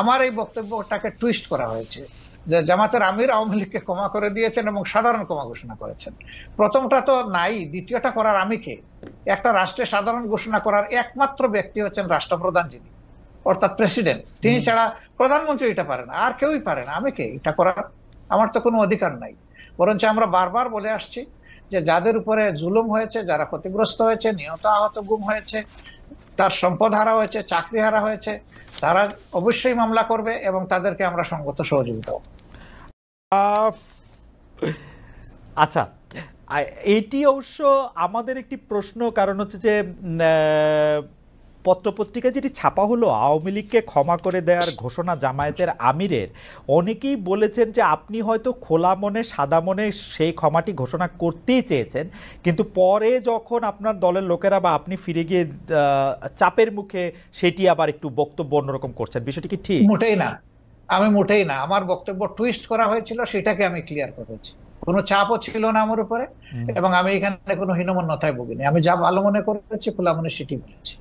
আমার এই বক্তব্যটাকে টুইস্ট করা হয়েছে যে জামাতের আমির আওয়ামী লীগকে ক্ষমা করে দিয়েছেন এবং সাধারণ ক্ষমা ঘোষণা করেছেন। প্রথমটা তো নাই, দ্বিতীয়টা করার আমি কে? একটা রাষ্ট্রে সাধারণ ঘোষণা করার একমাত্র ব্যক্তি হচ্ছেন রাষ্ট্রপ্রধান, যিনি অর্থাৎ প্রেসিডেন্ট। তিনি ছাড়া প্রধানমন্ত্রী এটা পারে না, আর কেউই পারে না। আমি কে এটা করার? আমার তো কোনো অধিকার নাই। বরঞ্চ আমরা বারবার বলে আসছি যে যাদের উপরে জুলুম হয়েছে, যারা ক্ষতিগ্রস্ত হয়েছে, নিহত আহত গুম হয়েছে, তার সম্পদ হারা হয়েছে, চাকরি হারা হয়েছে, তারা অবশ্যই মামলা করবে এবং তাদেরকে আমরা সঙ্গত সহযোগিতা। আচ্ছা, এটি অবশ্য আমাদের একটি প্রশ্ন, কারণ হচ্ছে যে পত্রপত্রিকায় যেটি ছাপা হলো আওয়ামী লীগকে ক্ষমা করে দেওয়ার ঘোষণা জামায়াতের আমিরের, অনেকেই বলেছেন যে আপনি হয়তো খোলা মনে সাদা মনে সেই ক্ষমাটি ঘোষণা করতেই চেয়েছেন, কিন্তু পরে যখন আপনার দলের লোকেরা বা আপনি ফিরে গিয়ে চাপের মুখে সেটি আবার একটু বক্তব্য অন্যরকম করছেন। বিষয়টি কি ঠিক? মোটেই না, আমি মোটেই না। আমার বক্তব্য টুইস্ট করা হয়েছিল, সেটাকে আমি ক্লিয়ার করেছি। কোনো চাপও ছিল না আমার উপরে, এবং আমি এখানে কোনো হীনমন্যতায় ভুগিনি। আমি যা ভালো মনে করেছি খোলা মনে সেটি বলেছি।